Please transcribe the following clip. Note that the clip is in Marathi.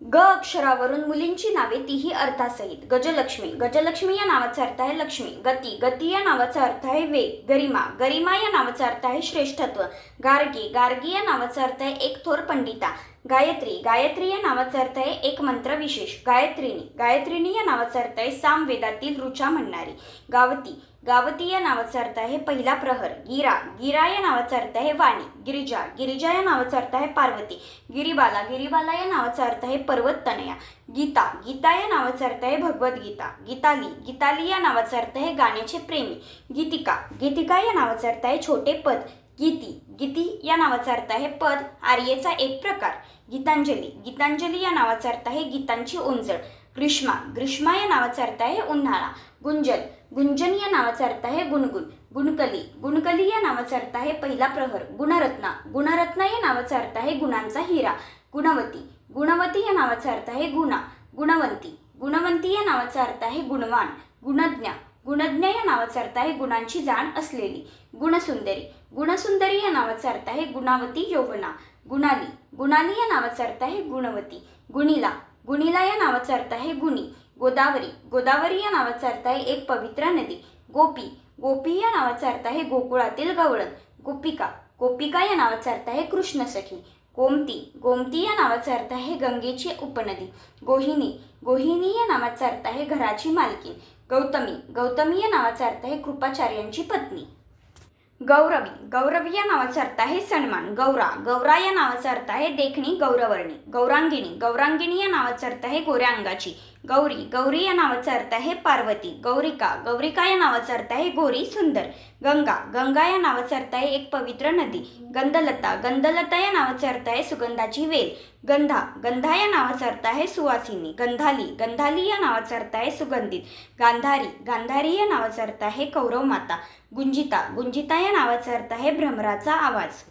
ग अक्षरावरून मुलींची नावे तीही अर्थासहित. गजलक्ष्मी. गजलक्ष्मी या नावाचा अर्थ आहे लक्ष्मी. गती. गती या नावाचा अर्थ आहे वेग. गरिमा. गरिमा या नावाचा अर्थ आहे श्रेष्ठत्व. गार्गी. गार्गी या नावाचा अर्थ आहे एक थोर पंडिता. गायत्री. गायत्री या नावाचा अर्थ आहे एक मंत्र विशेष. गायत्रिणी. गायत्रिणी या नावाचा अर्थ आहे सामवेदातील ऋचा म्हणणारी. गावती. गावती या नावाचा अर्थ आहे पहिला प्रहर. गिरा. गिरा या नावाचा अर्थ आहे वाणी. गिरिजा. गिरिजा या नावाचा अर्थ आहे पार्वती. गिरिबाला. गिरिबाला या नावाचा अर्थ आहे पर्वत तनया. गीता. गीता या नावाचा अर्थ आहे भगवद्गीता. गीताली. गीताली या नावाचा अर्थ आहे गाण्याचे प्रेमी. गीतिका. गीतिका या नावाचा अर्थ आहे छोटे पद. गीती. गीती या नावाचा अर्थ आहे पद, आर्येचा एक प्रकार. गीतांजली. गीतांजली या नावाचा अर्थ आहे गीतांची ओंजळ. ग्रीष्मा. ग्रीष्मा या नावाचा अर्थ आहे उन्हाळा. गुंजन. गुंजन या नावाचा अर्थ आहे गुणगुण. गुणकली. गुणकली या नावाचा अर्थ आहे पहिला प्रहर. गुणरत्ना. गुणरत्ना या नावाचा अर्थ आहे गुणांचा हिरा. गुणवती. गुणवती या नावाचा अर्थ आहे गुणा. गुणवंती. गुणवंती या नावाचा अर्थ आहे गुणवान. गुणज्ञा. गुणज्ञ या नावाचा अर्थ आहे गुणांची जाण असलेली. गुणसुंदरी. गुणसुंदरी या नावाचा अर्थ आहे गुणावती यौवना. गुणाली. गुणाली या नावाचा अर्थ आहे गुणवती. गुणिला. गुणिला या नावाचा अर्थ आहे गुणी. गोदावरी. गोदावरी या नावाचा अर्थ आहे एक पवित्र नदी. गोपी. गोपी या नावाचा अर्थ आहे गोकुळातील गवळण. गोपिका. गोपिका या नावाचा अर्थ आहे कृष्ण सखी. गोमती. गोमती या नावाचा अर्थ आहे गंगेची उपनदी. गोहिनी. गोहिनी या नावाचा अर्थ आहे घराची मालकीण. गौतमी. गौतमी या नावाचा अर्थ आहे कृपाचार्यांची पत्नी. गौरवी. गौरवी या नावाचा अर्थ आहे सन्मान. गौरा. गौरा या नावाचा अर्थ आहे देखणी गौरवर्णी. गौरांगिणी. गौरांगिणी या नावाचा अर्थ आहे गोऱ्या अंगाची. गौरी. गौरी या नावाचा अर्थ आहे पार्वती. गौरिका. गौरिका या नावाचा अर्थ आहे गोरी सुंदर. गंगा. गंगा या नावाचा अर्थ आहे एक पवित्र नदी. गंधलता. गंधलता या नावाचा अर्थ आहे सुगंधाची वेल. गंधा. गंधा या नावाचा अर्थ आहे सुवासिनी. गंधाली. गंधाली या नावाचा अर्थ आहे सुगंधित. गांधारी. गांधारी या नावाचा अर्थ आहे कौरव माता. गुंजिता. गुंजिता या नावाचा अर्थ आहे भ्रमराचा आवाज.